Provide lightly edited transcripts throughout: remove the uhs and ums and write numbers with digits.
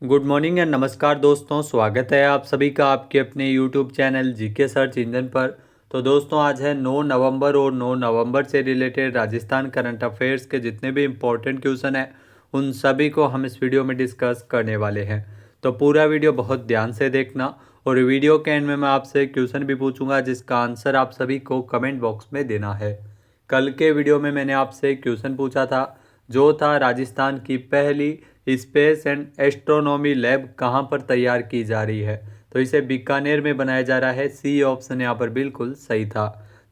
Good morning and नमस्कार दोस्तों, स्वागत है आप सभी का आपके अपने YouTube channel GK search engine पर। तो दोस्तों आज है 9 नवंबर और 9 नवंबर से रिलेटेड राजस्थान करंट अफेयर्स के जितने भी इम्पोर्टेंट क्वेश्चन हैं उन सभी को हम इस वीडियो में डिस्कस करने वाले हैं। तो पूरा वीडियो बहुत ध्यान से देखना और वीडियो के एंड में मैं आपसे क्वेश्चन भी पूछूंगा जिसका आंसर आप सभी को कमेंट बॉक्स में देना है। कल के वीडियो में मैंने आपसे क्वेश्चन पूछा था जो था राजस्थान की पहली स्पेस एंड एस्ट्रोनॉमी लैब कहाँ पर तैयार की जा रही है। तो इसे बीकानेर में बनाया जा रहा है। सी ऑप्शन यहाँ पर बिल्कुल सही था।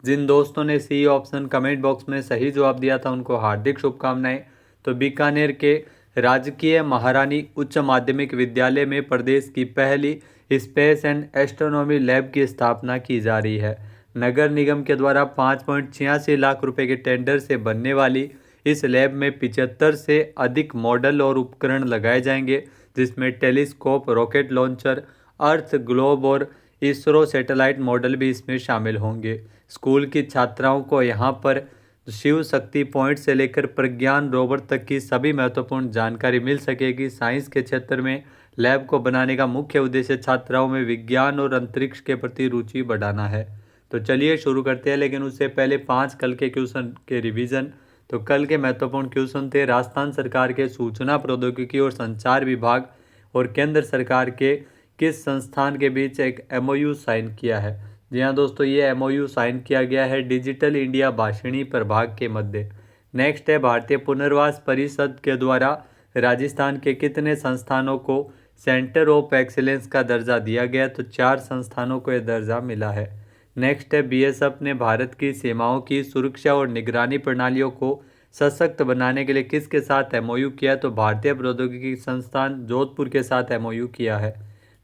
जिन दोस्तों ने सी ऑप्शन कमेंट बॉक्स में सही जवाब दिया था उनको हार्दिक शुभकामनाएं। तो बीकानेर के राजकीय महारानी उच्च माध्यमिक विद्यालय में प्रदेश की पहली स्पेस एंड एस्ट्रोनॉमी लैब की स्थापना की जा रही है। नगर निगम के द्वारा 5.86 लाख रुपए के टेंडर से बनने वाली इस लैब में 75 से अधिक मॉडल और उपकरण लगाए जाएंगे, जिसमें टेलीस्कोप, रॉकेट लॉन्चर, अर्थ ग्लोब और इसरो सैटेलाइट मॉडल भी इसमें शामिल होंगे। स्कूल की छात्राओं को यहाँ पर शिव शक्ति पॉइंट से लेकर प्रज्ञान रोवर तक की सभी महत्वपूर्ण जानकारी मिल सकेगी। साइंस के क्षेत्र में लैब को बनाने का मुख्य उद्देश्य छात्राओं में विज्ञान और अंतरिक्ष के प्रति रुचि बढ़ाना है। तो चलिए शुरू करते हैं, लेकिन उससे पहले 5 कल के क्वेश्चन के रिवीजन। तो कल के महत्वपूर्ण क्वेश्चन थे राजस्थान सरकार के सूचना प्रौद्योगिकी और संचार विभाग और केंद्र सरकार के किस संस्थान के बीच एक एमओयू साइन किया है। जी हाँ दोस्तों, ये एमओयू साइन किया गया है डिजिटल इंडिया भाषिणी प्रभाग के मध्य। नेक्स्ट है भारतीय पुनर्वास परिषद के द्वारा राजस्थान के कितने संस्थानों को सेंटर ऑफ एक्सीलेंस का दर्जा दिया गया। तो 4 संस्थानों को यह दर्जा मिला है। नेक्स्ट है बीएसएफ ने भारत की सीमाओं की सुरक्षा और निगरानी प्रणालियों को सशक्त बनाने के लिए किसके साथ एमओयू किया। तो भारतीय प्रौद्योगिकी संस्थान जोधपुर के साथ एमओयू किया है।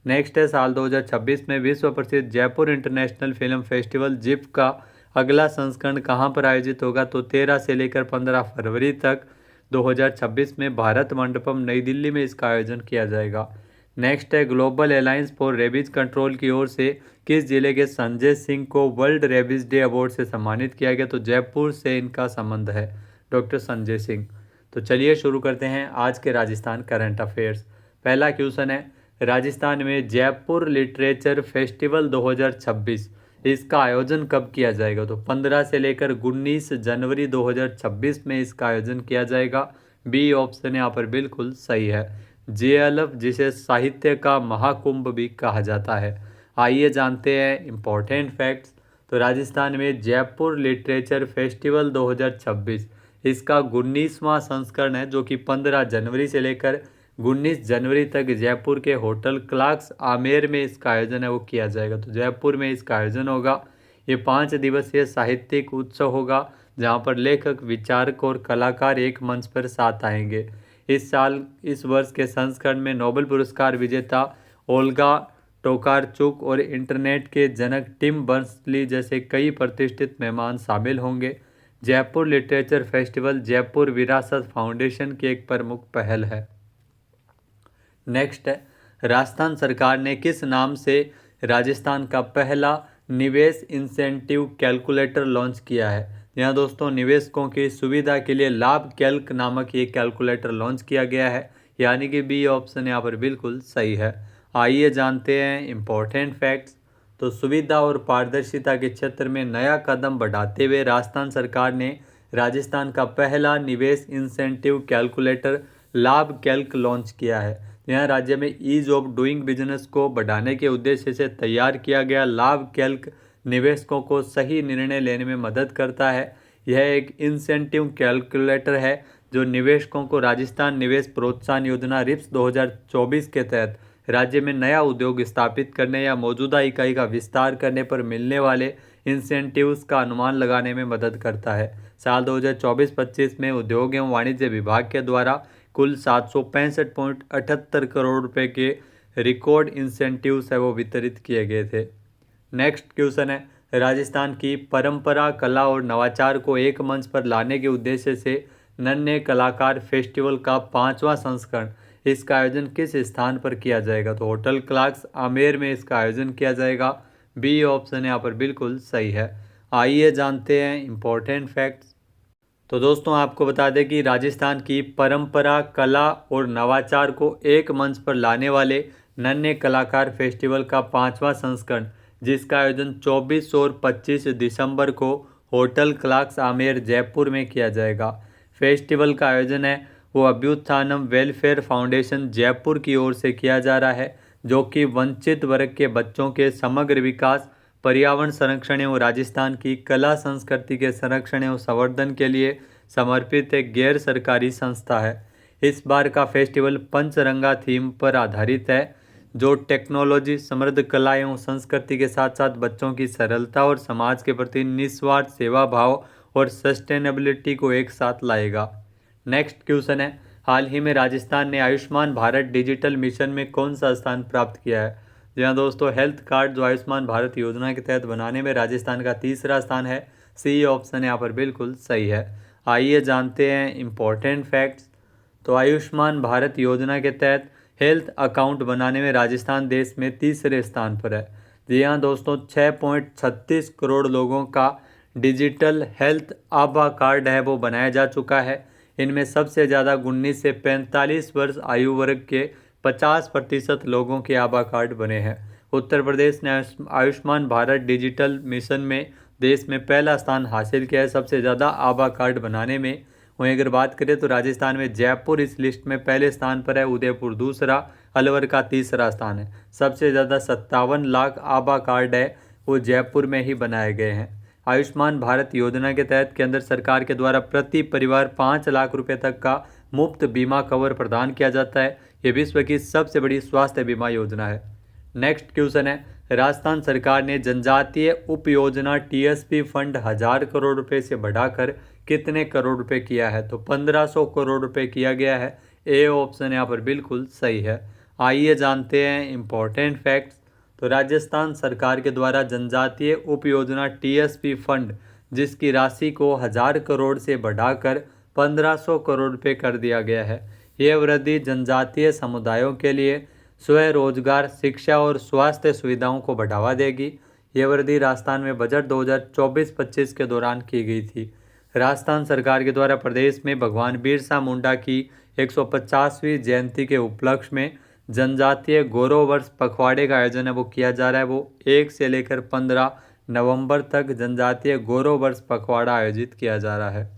नेक्स्ट है साल 2026 में विश्व प्रसिद्ध Jaipur international film festival zip का अगला संस्करण कहाँ पर आयोजित होगा। तो 13 से लेकर 15 फरवरी तक 2026 में भारत मंडपम नई दिल्ली में इसका आयोजन किया जाएगा। नेक्स्ट है global alliance for rabies control की ओर से किस जिले के संजय सिंह को वर्ल्ड रेबीज डे अवार्ड से सम्मानित किया गया। तो जयपुर से इनका संबंध है, डॉक्टर संजय सिंह। तो चलिए शुरू करते हैं आज के राजस्थान करंट अफेयर्स। पहला क्वेश्चन है राजस्थान में जयपुर लिटरेचर फेस्टिवल 2026 इसका आयोजन कब किया जाएगा। तो 15 से लेकर 19 जनवरी 2026 में इसका आयोजन किया जाएगा। बी ऑप्शन यहाँ पर बिल्कुल सही है। जेएलएफ जिसे साहित्य का महाकुंभ भी कहा जाता है। आइए जानते हैं इम्पोर्टेंट फैक्ट्स। तो राजस्थान में जयपुर लिटरेचर फेस्टिवल 2026 इसका 19वां संस्करण है, जो कि 15 जनवरी से लेकर 19 जनवरी तक जयपुर के होटल क्लार्क्स आमेर में इसका आयोजन है वो किया जाएगा। तो जयपुर में इसका आयोजन होगा। ये 5 दिवसीय साहित्यिक उत्सव होगा जहाँ पर लेखक, विचारक और कलाकार एक मंच पर साथ आएंगे। इस वर्ष के संस्करण में नोबेल पुरस्कार विजेता ओल्गा टोकारचुक और इंटरनेट के जनक टिम बर्नर्स-ली जैसे कई प्रतिष्ठित मेहमान शामिल होंगे। जयपुर लिटरेचर फेस्टिवल जयपुर विरासत फाउंडेशन की एक प्रमुख पहल है। नेक्स्ट है राजस्थान सरकार ने किस नाम से राजस्थान का पहला निवेश इंसेंटिव कैलकुलेटर लॉन्च किया है। यहाँ दोस्तों निवेशकों की सुविधा के लिए लाभ कैल्क नामक ये कैलकुलेटर लॉन्च किया गया है, यानी कि बी ऑप्शन यहाँ पर बिल्कुल सही है। आइए जानते हैं इम्पोर्टेंट फैक्ट्स। तो सुविधा और पारदर्शिता के क्षेत्र में नया कदम बढ़ाते हुए राजस्थान सरकार ने राजस्थान का पहला निवेश इंसेंटिव कैलकुलेटर लाभ कैल्क लॉन्च किया है। यहाँ राज्य में ईज ऑफ डूइंग बिजनेस को बढ़ाने के उद्देश्य से तैयार किया गया लाभ कैल्क निवेशकों को सही निर्णय लेने में मदद करता है। यह एक इंसेंटिव कैलकुलेटर है जो निवेशकों को राजस्थान निवेश प्रोत्साहन योजना रिप्स 2024 के तहत राज्य में नया उद्योग स्थापित करने या मौजूदा इकाई का विस्तार करने पर मिलने वाले इंसेंटिव्स का अनुमान लगाने में मदद करता है। साल 2024-25 में उद्योग एवं वाणिज्य विभाग के द्वारा कुल 765.78 करोड़ रुपए के रिकॉर्ड इंसेंटिव्स है वो वितरित किए गए थे। नेक्स्ट क्वेश्चन है राजस्थान की परंपरा, कला और नवाचार को एक मंच पर लाने के उद्देश्य से नन्हे कलाकार फेस्टिवल का 5वां संस्करण इसका आयोजन किस स्थान पर किया जाएगा। तो होटल क्लार्क्स आमेर में इसका आयोजन किया जाएगा। बी ऑप्शन यहाँ पर बिल्कुल सही है। आइए जानते हैं इम्पोर्टेंट फैक्ट्स। तो दोस्तों आपको बता दें कि राजस्थान की परंपरा, कला और नवाचार को एक मंच पर लाने वाले नन्हे कलाकार फेस्टिवल का 5वां संस्करण, जिसका आयोजन 24 और 25 दिसंबर को होटल क्लार्क्स आमेर जयपुर में किया जाएगा। फेस्टिवल का आयोजन है वो अभ्युत्थानम वेलफेयर फाउंडेशन जयपुर की ओर से किया जा रहा है, जो कि वंचित वर्ग के बच्चों के समग्र विकास, पर्यावरण संरक्षण एवं राजस्थान की कला संस्कृति के संरक्षण एवं संवर्धन के लिए समर्पित एक गैर सरकारी संस्था है। इस बार का फेस्टिवल पंचरंगा थीम पर आधारित है, जो टेक्नोलॉजी, समृद्ध कला एवं संस्कृति के साथ साथ बच्चों की सरलता और समाज के प्रति निस्वार्थ सेवा भाव और सस्टेनेबिलिटी को एक साथ लाएगा। नेक्स्ट क्वेश्चन है, हाल ही में राजस्थान ने आयुष्मान भारत डिजिटल मिशन में कौन सा स्थान प्राप्त किया है? जी हाँ दोस्तों, हेल्थ कार्ड जो आयुष्मान भारत योजना के तहत बनाने में राजस्थान का तीसरा स्थान है। सी ऑप्शन यहाँ पर बिल्कुल सही है। आइए जानते हैं इम्पोर्टेंट फैक्ट्स। तो आयुष्मान भारत योजना के तहत हेल्थ अकाउंट बनाने में राजस्थान देश में तीसरे स्थान पर है। जी हाँ दोस्तों, 6.36 करोड़ लोगों का डिजिटल हेल्थ आभा कार्ड है वो बनाया जा चुका है। इनमें सबसे ज़्यादा 19 से 45 वर्ष आयु वर्ग के 50% लोगों के आभा कार्ड बने हैं। उत्तर प्रदेश ने आयुष्मान भारत डिजिटल मिशन में देश में पहला स्थान हासिल किया है सबसे ज़्यादा आभा कार्ड बनाने में। वहीं अगर बात करें तो राजस्थान में जयपुर इस लिस्ट में पहले स्थान पर है, उदयपुर दूसरा, अलवर का तीसरा स्थान है। सबसे ज़्यादा 57 लाख आभा कार्ड है वो जयपुर में ही बनाए गए हैं। आयुष्मान भारत योजना के तहत केंद्र सरकार के द्वारा प्रति परिवार 5 लाख रुपए तक का मुफ्त बीमा कवर प्रदान किया जाता है। ये विश्व की सबसे बड़ी स्वास्थ्य बीमा योजना है। नेक्स्ट क्वेश्चन है, राजस्थान सरकार ने जनजातीय उप योजना टीएसपी फंड 1000 करोड़ रुपए से बढ़ाकर कितने करोड़ रुपए किया है? तो 1500 करोड़ रुपए किया गया है। ए ऑप्शन यहाँ पर बिल्कुल सही है। आइए जानते हैं इम्पोर्टेंट फैक्ट्स। तो राजस्थान सरकार के द्वारा जनजातीय उप योजना टीएसपी फंड, जिसकी राशि को 1000 करोड़ से बढ़ाकर 1500 करोड़ रुपए कर दिया गया है। यह वृद्धि जनजातीय समुदायों के लिए स्वरोजगार, शिक्षा और स्वास्थ्य सुविधाओं को बढ़ावा देगी। यह वृद्धि राजस्थान में बजट 2024-25 के दौरान की गई थी। राजस्थान सरकार के द्वारा प्रदेश में भगवान बिरसा मुंडा की 150वीं जयंती के उपलक्ष्य में जनजातीय गौरव वर्ष पखवाड़े का आयोजन है वो किया जा रहा है। वो 1 से लेकर 15 नवंबर तक जनजातीय गौरव वर्ष पखवाड़ा आयोजित किया जा रहा है।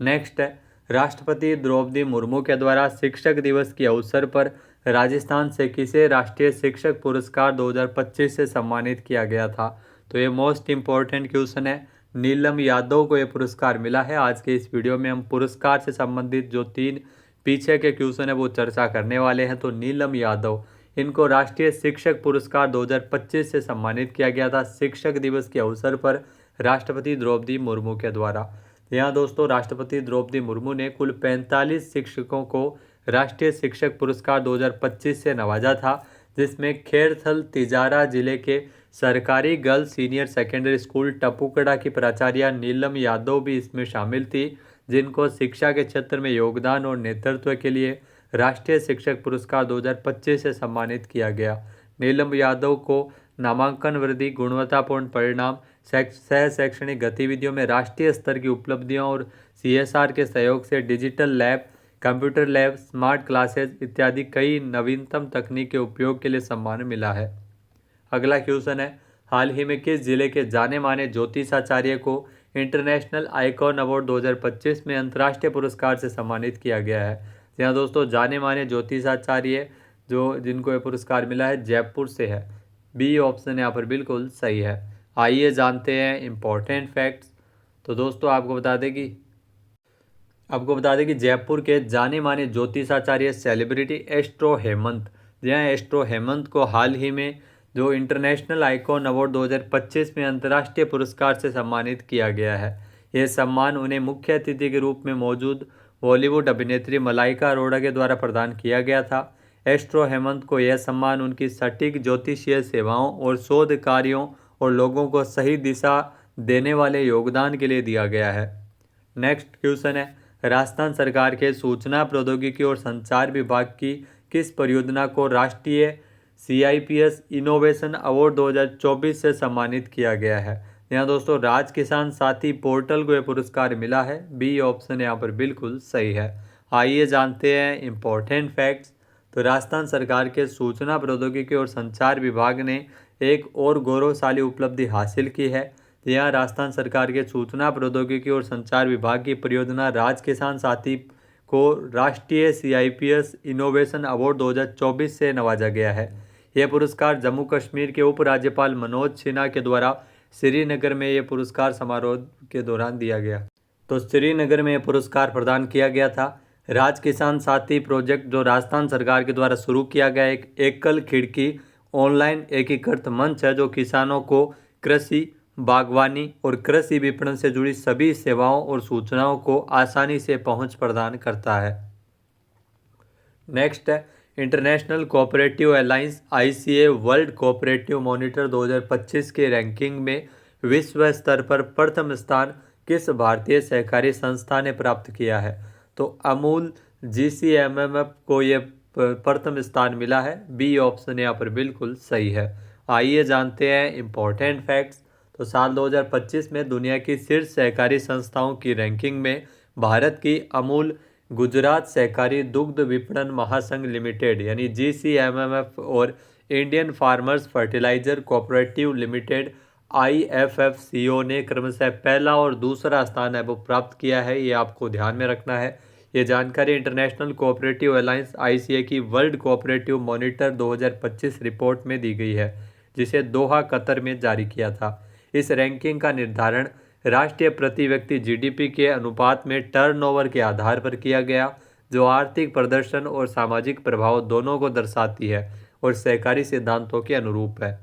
नेक्स्ट है, राष्ट्रपति द्रौपदी मुर्मू के द्वारा शिक्षक दिवस के अवसर पर राजस्थान से किसे राष्ट्रीय शिक्षक पुरस्कार 2025 से सम्मानित किया गया था? तो ये मोस्ट इम्पॉर्टेंट क्वेश्चन है। नीलम यादव को ये पुरस्कार मिला है। आज के इस वीडियो में हम पुरस्कार से संबंधित जो 3 पीछे के क्वेश्चन है वो चर्चा करने वाले हैं। तो नीलम यादव, इनको राष्ट्रीय शिक्षक पुरस्कार 2025 से सम्मानित किया गया था शिक्षक दिवस के अवसर पर राष्ट्रपति द्रौपदी मुर्मू के द्वारा। यहाँ दोस्तों, राष्ट्रपति द्रौपदी मुर्मू ने कुल 45 शिक्षकों को राष्ट्रीय शिक्षक पुरस्कार 2025 से नवाजा था, जिसमें खेड़थल तिजारा जिले के सरकारी girls senior secondary school Tapukara की प्राचार्य नीलम यादव भी इसमें शामिल थी, जिनको शिक्षा के क्षेत्र में योगदान और नेतृत्व के लिए राष्ट्रीय शिक्षक पुरस्कार 2025 से सम्मानित किया गया। नीलम यादव को नामांकन वृद्धि, गुणवत्तापूर्ण परिणाम, सह शैक्षणिक गतिविधियों में राष्ट्रीय स्तर की उपलब्धियों और सीएसआर के सहयोग से digital lab, computer lab, smart classes इत्यादि कई नवीनतम तकनीक के उपयोग के लिए सम्मान मिला है। अगला क्वेश्चन है, हाल ही में किस जिले के जाने माने ज्योतिषाचार्य को इंटरनेशनल आइकॉन अवार्ड 2025 में अंतर्राष्ट्रीय पुरस्कार से सम्मानित किया गया है? यहाँ दोस्तों, जाने माने ज्योतिषाचार्य जिनको ये पुरस्कार मिला है जयपुर से है। बी ऑप्शन यहाँ पर बिल्कुल सही है। आइए जानते हैं इम्पोर्टेंट फैक्ट्स। तो दोस्तों आपको बता दें कि जयपुर के जाने माने ज्योतिषाचार्य सेलिब्रिटी एस्ट्रो हेमंत, जहाँ एस्ट्रो हेमंत को हाल ही में जो इंटरनेशनल आइकॉन अवार्ड 2025 में अंतर्राष्ट्रीय पुरस्कार से सम्मानित किया गया है। यह सम्मान उन्हें मुख्य अतिथि के रूप में मौजूद बॉलीवुड अभिनेत्री मलाइका अरोड़ा के द्वारा प्रदान किया गया था। एस्ट्रो हेमंत को यह सम्मान उनकी सटीक ज्योतिषीय सेवाओं और शोध कार्यों और लोगों को सही दिशा देने वाले योगदान के लिए दिया गया है। नेक्स्ट क्वेश्चन है, राजस्थान सरकार के सूचना प्रौद्योगिकी और संचार विभाग की किस परियोजना को राष्ट्रीय CIPS इनोवेशन अवार्ड 2024 से सम्मानित किया गया है? यहाँ दोस्तों राज किसान साथी पोर्टल को ये पुरस्कार मिला है। बी ऑप्शन यहाँ पर बिल्कुल सही है। आइए जानते हैं इम्पोर्टेंट फैक्ट्स। तो राजस्थान सरकार के सूचना प्रौद्योगिकी और संचार विभाग ने एक और गौरवशाली उपलब्धि हासिल की है। तो यहाँ राजस्थान सरकार के सूचना प्रौद्योगिकी और संचार विभाग की परियोजना राज किसान साथी को राष्ट्रीय CIPS इनोवेशन अवार्ड 2024 से नवाजा गया है। यह पुरस्कार जम्मू कश्मीर के उपराज्यपाल मनोज सिन्हा के द्वारा श्रीनगर में यह पुरस्कार समारोह के दौरान दिया गया। तो श्रीनगर में यह पुरस्कार प्रदान किया गया था। राज किसान साथी प्रोजेक्ट जो राजस्थान सरकार के द्वारा शुरू किया गया एक एकल खिड़की ऑनलाइन एकीकृत मंच है जो किसानों को कृषि, बागवानी और कृषि विपणन से जुड़ी सभी सेवाओं और सूचनाओं को आसानी से पहुंच प्रदान करता है। नेक्स्ट है international cooperative alliance ICA world cooperative monitor 2025 के रैंकिंग में विश्व स्तर पर प्रथम स्थान किस भारतीय सहकारी संस्था ने प्राप्त किया है? तो अमूल GCMMF को ये प्रथम स्थान मिला है। बी ऑप्शन यहाँ पर बिल्कुल सही है। आइए जानते हैं इम्पोर्टेंट फैक्ट्स। तो साल 2025 में दुनिया की शीर्ष सहकारी संस्थाओं की रैंकिंग में भारत की अमूल, गुजरात सहकारी दुग्ध विपणन महासंघ लिमिटेड यानी GCMMF और Indian farmers fertiliser cooperative limited IFFCO ने क्रमशः पहला और दूसरा स्थान है वो प्राप्त किया है। ये आपको ध्यान में रखना है। ये जानकारी इंटरनेशनल कोऑपरेटिव अलायंस ICA की वर्ल्ड कोऑपरेटिव मॉनिटर 2025 रिपोर्ट में दी गई है जिसे दोहा कतर में जारी किया था। इस रैंकिंग का निर्धारण राष्ट्रीय प्रति व्यक्ति GDP के अनुपात में टर्नओवर के आधार पर किया गया जो आर्थिक प्रदर्शन और सामाजिक प्रभाव दोनों को दर्शाती है और सहकारी सिद्धांतों के अनुरूप है।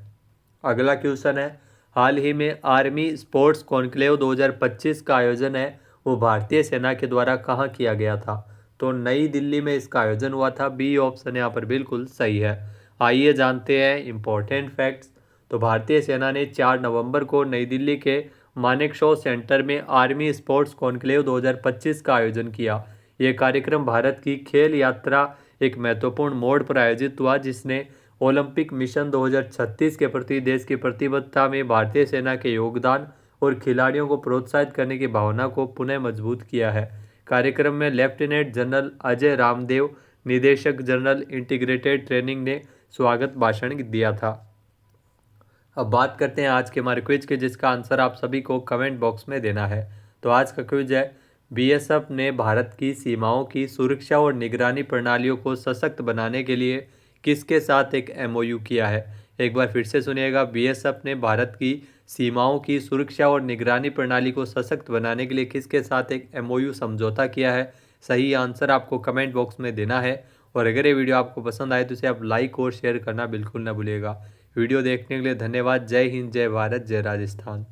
अगला क्वेश्चन है हाल ही में आर्मी स्पोर्ट्स कॉन्क्लेव 2025 का आयोजन है वो भारतीय सेना के द्वारा कहाँ किया गया था? तो नई दिल्ली में इसका आयोजन हुआ था। बी ऑप्शन यहाँ पर बिल्कुल सही है। आइए जानते हैं इम्पोर्टेंट फैक्ट्स। तो भारतीय सेना ने 4 नवंबर को नई दिल्ली के मानेकशॉ सेंटर में आर्मी स्पोर्ट्स कॉन्क्लेव 2025 का आयोजन किया। ये कार्यक्रम भारत की खेल यात्रा एक महत्वपूर्ण मोड़ पर आयोजित हुआ जिसने ओलंपिक मिशन 2036 के प्रति देश की प्रतिबद्धता में भारतीय सेना के योगदान और खिलाड़ियों को प्रोत्साहित करने की भावना को पुनः मजबूत किया है। कार्यक्रम में लेफ्टिनेंट जनरल अजय रामदेव, निदेशक जनरल इंटीग्रेटेड ट्रेनिंग ने स्वागत भाषण दिया था। अब बात करते हैं आज के हमारे क्विज के जिसका आंसर आप सभी को कमेंट बॉक्स में देना है। तो आज का क्विज है BSF ने भारत की सीमाओं की सुरक्षा और निगरानी प्रणालियों को सशक्त बनाने के लिए किसके साथ एक MOU किया है? एक बार फिर से सुनिएगा। BSF ने भारत की सीमाओं की सुरक्षा और निगरानी प्रणाली को सशक्त बनाने के लिए किसके साथ एक MOU समझौता किया है? सही आंसर आपको कमेंट बॉक्स में देना है। और अगर ये वीडियो आपको पसंद आए तो इसे आप लाइक और शेयर करना बिल्कुल ना भूलिएगा। वीडियो देखने के लिए धन्यवाद। जय हिंद, जय भारत, जय राजस्थान।